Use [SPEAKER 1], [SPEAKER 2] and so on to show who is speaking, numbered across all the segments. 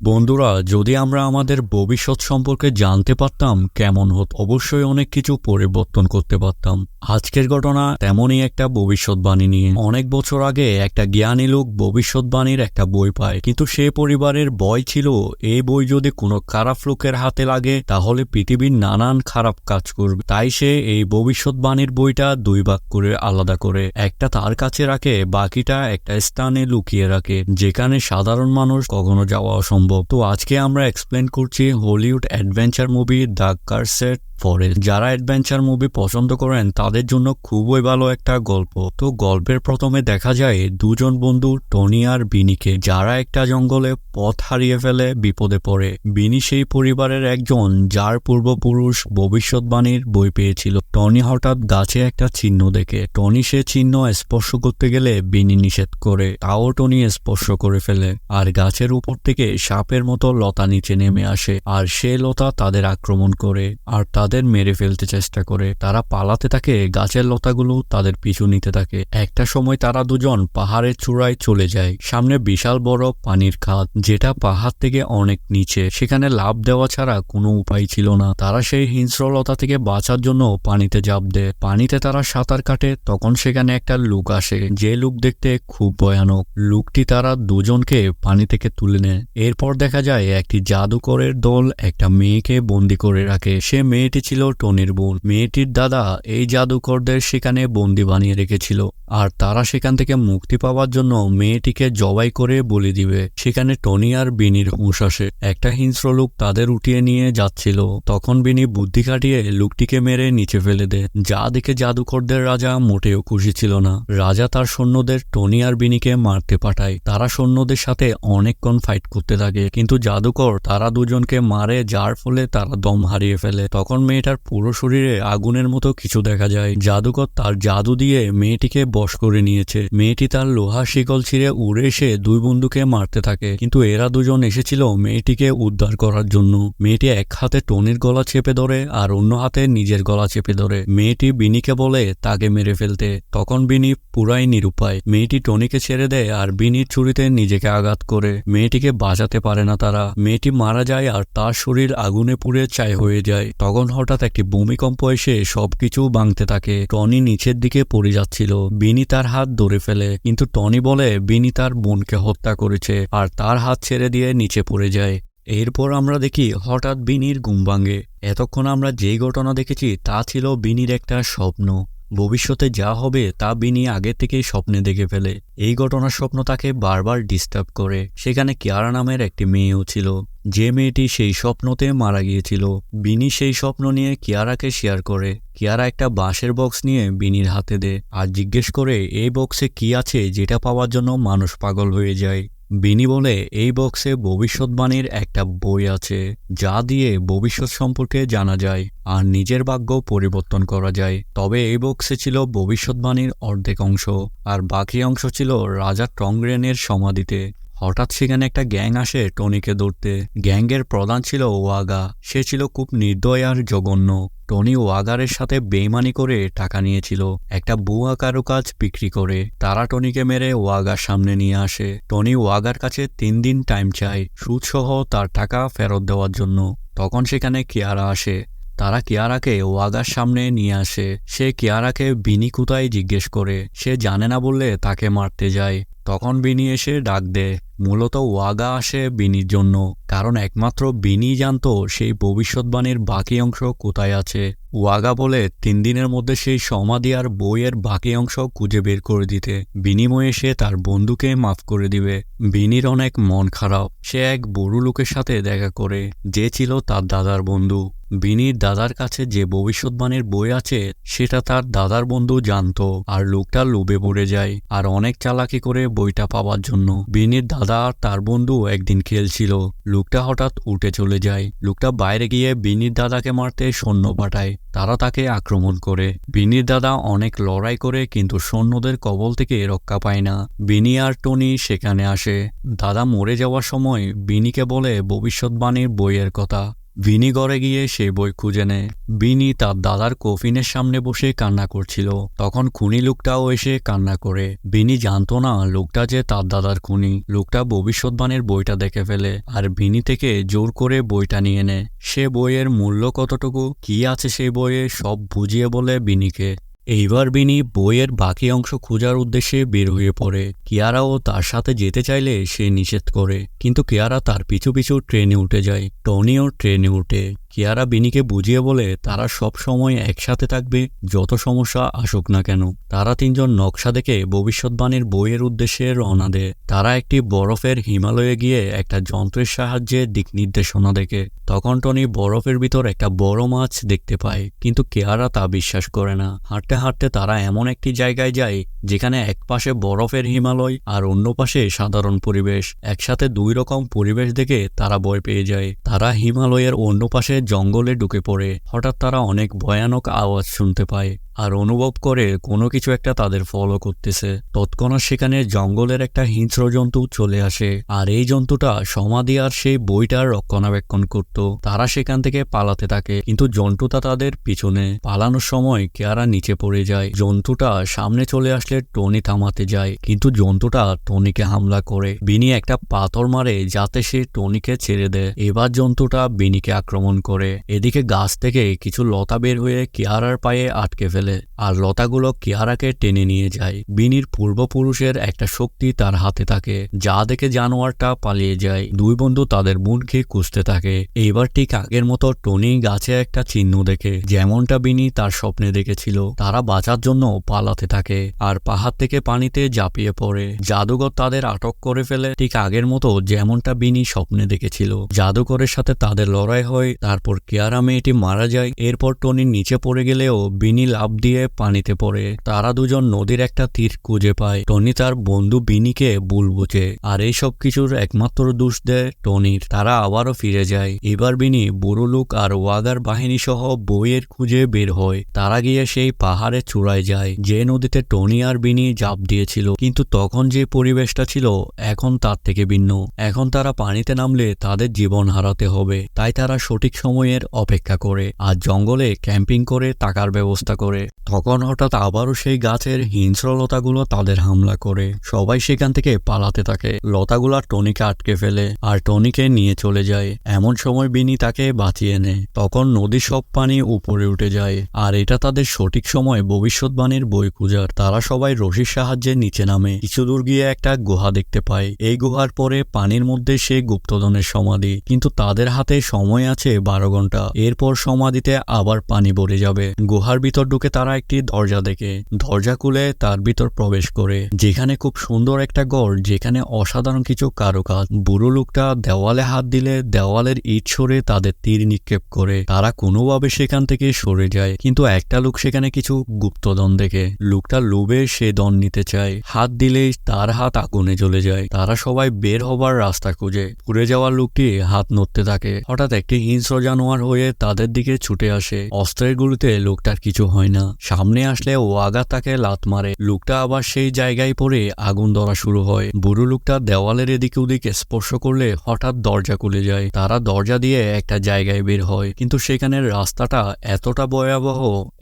[SPEAKER 1] বন্ধুরা, যদি আমরা আমাদের ভবিষ্যৎ সম্পর্কে জানতে পারতাম কেমন হতো, অবশ্যই অনেক কিছু পরিবর্তন করতে পারতাম। আজকের ঘটনা তেমনই একটা ভবিষ্যৎবাণী নিয়ে। অনেক বছর আগে একটা জ্ঞানী লোক ভবিষ্যৎবাণীর একটা বই পায়, কিন্তু সে পরিবারের ভয় ছিল এই বই যদি কোনো খারাপ লোকের হাতে লাগে তাহলে পৃথিবীর নানান খারাপ কাজ করবে। তাই সে এই ভবিষ্যৎবাণীর বইটা দুই ভাগ করে আলাদা করে, একটা তার কাছে রাখে, বাকিটা একটা স্থানে লুকিয়ে রাখে যেখানে সাধারণ মানুষ কখনো যাওয়া অসম্ভব। তো আজকে আমরা এক্সপ্লেন করছি Hollywood adventure movie the cursed forest. যারা অ্যাডভেঞ্চার মুভি পছন্দ করেন তাদের জন্য খুবই ভালো একটা গল্প। তো গল্পের প্রথমে দেখা যায় দুজন বন্ধু টনি আর বিনিকে, যারা একটা জঙ্গলে পথ হারিয়ে ফেলে বিপদে পড়ে। বিনি সেই পরিবারের একজন যার পূর্বপুরুষ ভবিষ্যৎবাণীর বই পেয়েছিল। টনি হঠাৎ গাছে একটা চিহ্ন দেখে। টনি সে চিহ্ন স্পর্শ করতে গেলে বিনি নিষেধ করে, তাও টনি স্পর্শ করে ফেলে আর গাছের উপর থেকে সাপের মতো লতা নিচে নেমে আসে আর সে লতা তাদের আক্রমণ করে আর তাদের মেরে ফেলতে চেষ্টা করে। তারা পালাতে থাকে, গাছের লতাগুলো তাদের পিছু নিতে থাকে। একটা সময় তারা দুজন পাহাড়ের চূড়ায় চলে যায়। সামনে বিশাল বড় পানির খাদ, যেটা পাহাড় থেকে অনেক নিচে। সেখানে লাফ দেওয়া ছাড়া কোনো উপায় ছিল না। তারা সেই হিংস্রলতা থেকে বাঁচার জন্য পানিতে ঝাঁপ দেয়। পানিতে তারা সাঁতার কাটে, তখন সেখানে একটা লোক আসে, যে লোক দেখতে খুব ভয়ানক। লোকটি তারা দুজনকে পানি থেকে তুলে নেয়। এরপর দেখা যায় একটি জাদুকরের দল একটা মেয়েকে বন্দি করে রাখে। সে মেয়েটি ছিল টনির বোন। মেয়েটির দাদা এই জাদুকরদের সেখানে বন্দি বানিয়ে রেখেছিল আর তারা সেখান থেকে মুক্তি পাওয়ার জন্য মেয়েটিকে জবাই করে বলি দিবে। সেখানে টনি আর বিনির হুঁশ আসে। একটা হিংস্র লোক তাদের উঠিয়ে নিয়ে যাচ্ছিল। তখন বিনি বুদ্ধি খাটিয়ে লোকটিকে মেরে নিচে ফেলে দেয়, যা দেখে জাদুকরদের রাজা মোটেও খুশি ছিল না। রাজা তার সৈন্যদের টনি আর বিনিকে মারতে পাঠায়। তারা সৈন্যদের সাথে অনেকক্ষণ ফাইট করতে থাকে, কিন্তু জাদুকর তারা দুজনকে মারে, যার ফলে তারা দম হারিয়ে ফেলে। তখন মেয়েটার পুরো শরীরে আগুনের মতো কিছু দেখা যায়। জাদুকর তার জাদু দিয়ে মেয়েটিকে বশ করে নিয়েছে। মেয়েটি তার লোহা শিকল ছিঁড়ে উড়ে এসে দুই বন্ধুকে মারতে থাকে, কিন্তু এরা দুজন এসেছিল মেয়েটিকে উদ্ধার করার জন্য। মেয়েটি এক হাতে টনির গলা চেপে ধরে আর অন্য হাতে নিজের গলা চেপে ধরে। মেয়েটি বিনিকে বলে তাকে মেরে ফেলতে। তখন বিনি পুরাই নিরুপায়। মেয়েটি টনিকে ছেড়ে দেয় আর বিনির ছুরিতে নিজেকে আঘাত করে। মেয়েটিকে বাঁচাতে পারে না তারা। মেয়েটি মারা যায় আর তার শরীর আগুনে পুড়ে ছাই হয়ে যায়। তখন হঠাৎ একটি ভূমিকম্প এসে সবকিছু ভাঙতে থাকে। টনি নিচের দিকে পড়ে যাচ্ছিল। বিনি তার হাত ধরে ফেলে, কিন্তু টনি বলে বিনি তার বোনকে হত্যা করেছে আর তার হাত ছেড়ে দিয়ে নিচে পড়ে যায়। এরপর আমরা দেখি হঠাৎ বিনির ঘুম ভাঙে। এতক্ষণ আমরা যেই ঘটনা দেখেছি তা ছিল বিনির একটা স্বপ্ন। ভবিষ্যতে যা হবে তা বিনি আগে থেকেই স্বপ্নে দেখে ফেলে। এই ঘটনার স্বপ্ন তাকে বারবার ডিস্টার্ব করে। সেখানে কিয়ারা নামের একটি মেয়েও ছিল, যে মেয়েটি সেই স্বপ্নতে মারা গিয়েছিল। বিনি সেই স্বপ্ন নিয়ে কিয়ারাকে শেয়ার করে। কিয়ারা একটা বাঁশের বক্স নিয়ে বিনির হাতে দেয় আর জিজ্ঞেস করে এই বক্সে কি আছে যেটা পাওয়ার জন্য মানুষ পাগল হয়ে যায়। বিনি বলে এই বক্সে ভবিষ্যৎবাণীর একটা বই আছে, যা দিয়ে ভবিষ্যৎ সম্পর্কে জানা যায় আর নিজের ভাগ্য পরিবর্তন করা যায়। তবে এই বক্সে ছিল ভবিষ্যৎবাণীর অর্ধেক অংশ আর বাকি অংশ ছিল রাজা টংগ্রেনের সমাধিতে। হঠাৎ সেখানে একটা গ্যাং আসে টনিকে ধরতে। গ্যাংয়ের প্রধান ছিল ওয়াগা। সে ছিল খুব নির্দয় আর জঘন্য। টনি ওয়াগারের সাথে বেইমানি করে টাকা নিয়েছিল, একটা ভুয়া কারুকাজ বিক্রি করে। তারা টনিকে মেরে ওয়াগার সামনে নিয়ে আসে। টনি ওয়াগার কাছে 3 দিন টাইম চায়, সুদসহ তার টাকা ফেরত দেওয়ার জন্য। তখন সেখানে কিয়ারা আসে। তারা কিয়ারাকে ওয়াগার সামনে নিয়ে আসে। সে কিয়ারাকে বিনি কোথায় জিজ্ঞেস করে। সে জানে না বললে তাকে মারতে যায়। তখন বিনি এসে ডাক দেয়। মূলত ওয়াগা আসে বিনির জন্য, কারণ একমাত্র বিনি জানতো সেই ভবিষ্যৎবাণীর বাকি অংশ কোথায় আছে। ওয়াগা বলে 3 দিনের মধ্যে সেই সমাধি আর বইয়ের বাকি অংশ খুঁজে বের করে দিতে। বিনিময়ে সে তার বন্ধুকে মাফ করে দিবে। বিনির অনেক মন খারাপ। সে এক বুড়ো লোকের সাথে দেখা করে, যে ছিল তার দাদার বন্ধু। বিনির দাদার কাছে যে ভবিষ্যৎবাণীর বই আছে সেটা তার দাদার বন্ধু জানতো আর লোকটা লোভে পড়ে যায় আর অনেক চালাকি করে বইটা পাওয়ার জন্য। বিনির দাদা আর তার বন্ধু একদিন খেলছিল। লোকটা হঠাৎ উঠে চলে যায়। লোকটা বাইরে গিয়ে বিনির দাদাকে মারতে সৈন্য পাঠায়। তারা তাকে আক্রমণ করে। বিনির দাদা অনেক লড়াই করে, কিন্তু সৈন্যদের কবল থেকে রক্ষা পায় না। বিনি আর টনি সেখানে আসে। দাদা মরে যাওয়ার সময় বিনিকে বলে ভবিষ্যৎবাণীর বইয়ের কথা বিনি ঘরে গিয়ে সেই বই খুঁজে নেয়। বিনি তার দাদার কফিনের সামনে বসে কান্না করছিল। তখন খুনি লোকটাও এসে কান্না করে। বিনি জানতো না লোকটা যে তার দাদার খুনি। লোকটা ভবিষ্যৎবাণীর বইটা দেখে ফেলে আর বিনি থেকে জোর করে বইটা নিয়ে নেয়। সে বইয়ের মূল্য কতটুকু, কি আছে সেই বইয়ে সব বুঝিয়ে বলে বিনিকে। এইবার বিনি বইয়ের বাকি অংশ খোঁজার উদ্দেশ্যে বের হয়ে পড়ে। কিয়ারাও তার সাথে যেতে চাইলে সে নিষেধ করে, কিন্তু কিয়ারা তার পিছু পিছু ট্রেনে উঠে যায়। টনিও ট্রেনে উঠে। কিয়ারা বিনিকে বুঝিয়ে বলে তারা সব সময় একসাথে থাকবে, যত সমস্যা আসুক না কেন। তারা তিনজন নকশা দেখে ভবিষ্যৎবাণীর বইয়ের উদ্দেশ্যে রওনা দেয়। তারা একটি বরফের হিমালয়ে গিয়ে একটা যন্ত্রের সাহায্যে দিক নির্দেশনা দেখে। তখন টনি বরফের ভিতর একটা বড় মাছ দেখতে পায়, কিন্তু কিয়ারা তা বিশ্বাস করে না। হাঁটতে হাঁটতে তারা এমন একটি জায়গায় যায় যেখানে এক পাশে বরফের হিমালয় আর অন্য পাশে সাধারণ পরিবেশ। একসাথে দুই রকম পরিবেশ দেখে তারা ভয় পেয়ে যায়। তারা হিমালয়ের অন্য পাশে জঙ্গলে ঢুকে পড়ে। হঠাৎ তারা অনেক ভয়ানক আওয়াজ শুনতে পায় আর অনুভব করে কোনো কিছু একটা তাদের ফলো করতেছে। তৎক্ষণাৎ সেখানে জঙ্গলের একটা হিংস্র জন্তু চলে আসে, আর এই জন্তুটা সমাধি আর সেই বইটার রক্ষণাবেক্ষণ করত। তারা সেখান থেকে পালাতে থাকে, কিন্তু জন্তুটা তাদের পিছনে। পালানোর সময় কিয়ারা নিচে পড়ে যায়। জন্তুটা সামনে চলে আসলে টনি থামাতে যায়, কিন্তু জন্তুটা টনিকে হামলা করে। বিনি একটা পাথর মারে যাতে সে টনিকে ছেড়ে দেয়। এবার জন্তুটা বিনিকে আক্রমণ করে। এদিকে গাছ থেকে কিছু লতা বের হয়ে কিয়ারার পায়ে আটকে ফেলে আর লতাগুলো কিয়ারাকে টেনে নিয়ে যায়। বিনির পূর্বপুরুষের একটা শক্তি তার হাতে থাকে, যা দেখে জানোয়ারটা পালিয়ে যায়। দুই বন্ধু তাদের বোনকে খুঁজতে থাকে। এইবার ঠিক আগের মতো টনি গাছে একটা চিহ্ন দেখে, যেমনটা বিনি তার স্বপ্নে দেখেছিল। তারা বাঁচার জন্য পালাতে থাকে আর পাহাড় থেকে পানিতে ঝাঁপিয়ে পড়ে। জাদুঘর তাদের আটক করে ফেলে, ঠিক আগের মতো যেমনটা বিনি স্বপ্নে দেখেছিল। জাদুঘরের সাথে তাদের লড়াই হয়, তারপর কিয়ারা মেয়েটি মারা যায়। এরপর টনি নিচে পড়ে গেলেও বিনি লাফ দিয়ে পানিতে পড়ে। তারা দুজন নদীর একটা তীর খুঁজে পায়। টনি তার বন্ধু বিনিকে ভুল বোঝে আর এই সব কিছুর একমাত্র দোষ দেয় টনির। তারা আবারও ফিরে যায়। এবার বিনি বুড়ো লোক আর ওয়াগার বাহিনী সহ বইয়ের খুঁজে বের হয়। তারা গিয়ে সেই পাহাড়ের চূড়ায় যায়, যে নদীতে টনি আর বিনি ঝাঁপ দিয়েছিল। কিন্তু তখন যে পরিবেশটা ছিল এখন তার থেকে ভিন্ন। এখন তারা পানিতে নামলে তাদের জীবন হারাতে হবে, তাই তারা সঠিক সময়ের অপেক্ষা করে আর জঙ্গলে ক্যাম্পিং করে থাকার ব্যবস্থা করে। তখন হঠাৎ আবারও সেই গাছের হিংস্র লতাগুলো তাদের হামলা করে। সবাই সেখান থেকে পালাতে থাকে। লতাগুলা টনিকে আটকে ফেলে আর টনিকে নিয়ে চলে যায়। এমন সময় বিনি তাকে বাঁচিয়ে নেয়। তখন নদীর সব পানি উপরে উঠে যায় আর এটা তাদের সঠিক সময় ভবিষ্যৎবাণীর বই খুঁজার। তারা সবাই রশির সাহায্যে নিচে নামে। কিছু দূর গিয়ে একটা গুহা দেখতে পায়। এই গুহার পরে পানির মধ্যে সে গুপ্তধনের সমাধি, কিন্তু তাদের হাতে সময় আছে 12 ঘন্টা। এরপর সমাধিতে আবার পানি ভরে যাবে। গুহার ভিতর ঢুকে তারা একটি দরজা দেখে। দরজা খুলে তার ভিতর প্রবেশ করে, যেখানে খুব সুন্দর একটা ঘর, যেখানে অসাধারণ কিছু কারুকাজ। বুড়ো লোকটা দেওয়ালে হাত দিলে দেওয়ালের ইট সরে তাদের তীর নিক্ষেপ করে। তারা কোনোভাবে সেখান থেকে সরে যায়, কিন্তু একটা লোক সেখানে কিছু গুপ্তধন দেখে। লোকটা লোভে সে ধন নিতে চায়। হাত দিলেই তার হাত আগুনে জ্বলে যায়। তারা সবাই বের হবার রাস্তা খুঁজে। পুড়ে যাওয়া লোকটি হাত নড়তে থাকে। হঠাৎ একটি হিংস্র জানোয়ার হয়ে তাদের দিকে ছুটে আসে। অস্ত্রের গুলিতে লোকটার কিছু হয় না। সামনে আসলে ওয়াগা তাকে লাত মারে। লোকটা আবার সেই জায়গায় পড়ে আগুন ধরা শুরু হয়। বুড়ো লোকটা দেওয়ালের এদিকে ওদিকে স্পর্শ করলে হঠাৎ দরজা খুলে যায়। তারা দরজা দিয়ে একটা জায়গায় বের হয়, কিন্তু সেখানের রাস্তাটা এতটা ভয়াবহ,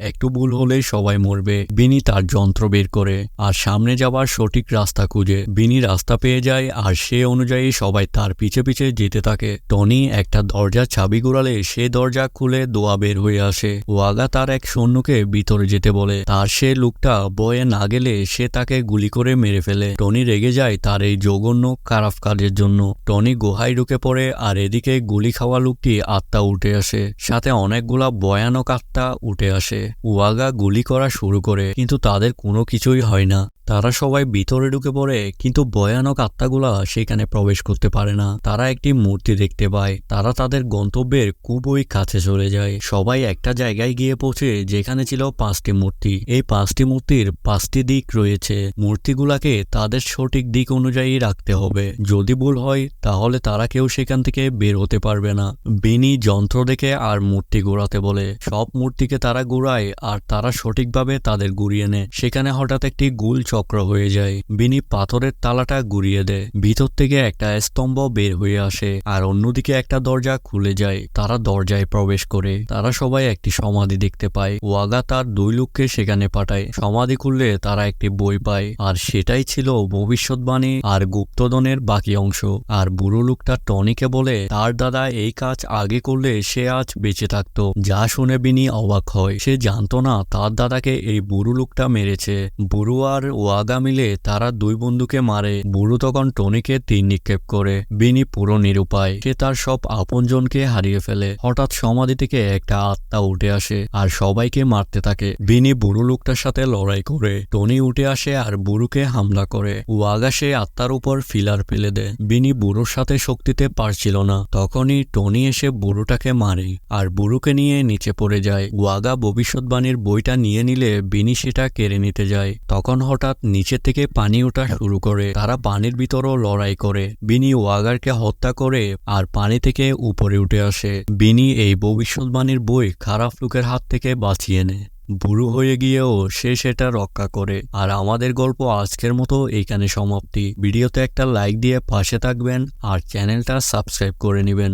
[SPEAKER 1] একটু ভুল হলেই সবাই মরবে। বিনি তার যন্ত্র বের করে আর সামনে যাবার সঠিক রাস্তা খুঁজে। বিনি রাস্তা পেয়ে যায় আর সে অনুযায়ী সবাই তার পিছে পিছে যেতে থাকে। টনি একটা দরজার চাবি ঘুরালে সে দরজা খুলে দোয়া বের হয়ে আসে। ওয়াগা তার এক সৈন্যকে ভিতরে যেতে বলে। তার সে লোকটা বয়ে না গেলে সে তাকে গুলি করে মেরে ফেলে। টনি রেগে যায় তার এই জঘন্য খারাপ কাজের জন্য। টনি গুহায় ঢুকে পড়ে আর এদিকে গুলি খাওয়া লোকটি আত্মা উঠে আসে। সাথে অনেকগুলা ভয়ানক আত্মা উঠে আসে। ওয়াগা গুলি করা শুরু করে, কিন্তু তাদের কোনো কিছুই হয় না। তারা সবাই ভিতরে ঢুকে পড়ে, কিন্তু ভয়ানক আত্মাগুলা সেখানে প্রবেশ করতে পারে না। তারা একটি মূর্তি দেখতে পায়। তারা তাদের গন্তব্যের খুবই কাছে চলে যায়। সবাই একটা জায়গায় গিয়ে পৌঁছে যেখানে ছিল 5টি মূর্তি। এই 5টি মূর্তির 5টি দিক রয়েছে। মূর্তিগুলাকে তাদের সঠিক দিক অনুযায়ী রাখতে হবে। যদি ভুল হয় তাহলে তারা কেউ সেখান থেকে বের হতে পারবে না। বিনি যন্ত্র দেখে আর মূর্তি ঘোরাতে বলে। সব মূর্তিকে তারা ঘুরায় আর তারা সঠিকভাবে তাদের ঘুরিয়ে নেয়। সেখানে হঠাৎ একটি গোল চক্র চক্র হয়ে যায়। বিনি পাথরের তালাটা ঘুরিয়ে দেয়, ভিতর থেকে একটা স্তম্ভ বের হয়ে আসে আর অন্যদিকে একটা দরজা খুলে যায়। তারা দরজায় প্রবেশ করে তারা সবাই একটি সমাধি দেখতে পায়। ওয়াগা তার 2 লোককে সেখানে পাঠায়। সমাধি খুললে তারা একটি বই পায় আর সেটাই ছিল ভবিষ্যৎবাণী আর গুপ্তধনের বাকি অংশ। আর বুড়ো লোকটা টনিকে বলে তার দাদা এই কাজ আগে করলে সে আজ বেঁচে থাকতো। যা শুনে বিনি অবাক হয়, সে জানতো না তার দাদাকে এই বুড়ো লোকটা মেরেছে। বুড়ো আর ওয়াগা মিলে তারা 2 বন্ধুকে মারে। বুড়ো তখন টনিকে তীর নিক্ষেপ করে। বিনি পুরো নিরুপায়, সে তার সব আপনজনকে হারিয়ে ফেলে। হঠাৎ সমাধি থেকে একটা আত্মা উঠে আসে আর সবাইকে মারতে থাকে। বিনি বুড়ো লোকটার সাথে লড়াই করে। টনি উঠে আসে আর বুড়োকে হামলা করে। ওয়াগা সে আত্মার উপর ফিলার ফেলে দেয়। বিনি বুড়োর সাথে শক্তিতে পারছিল না। তখনই টনি এসে বুড়োটাকে মারে আর বুড়োকে নিয়ে নিচে পড়ে যায়। ওয়াগা ভবিষ্যৎবাণীর বইটা নিয়ে নিলে বিনি সেটা কেড়ে নিতে যায়। তখন হঠাৎ নিচে থেকে পানি ওঠা শুরু করে। তারা পানির ভিতরও লড়াই করে। বিনি ওয়াগারকে হত্যা করে আর পানি থেকে উপরে উঠে আসে। বিনি এই ভবিষ্যৎবাণীর বই খারাপ লোকের হাত থেকে বাঁচিয়ে নেয়। বুড়ো হয়ে গিয়েও সে সেটা রক্ষা করে। আর আমাদের গল্প আজকের মতো এইখানে সমাপ্তি। ভিডিওতে একটা লাইক দিয়ে পাশে থাকবেন আর চ্যানেলটা সাবস্ক্রাইব করে নেবেন।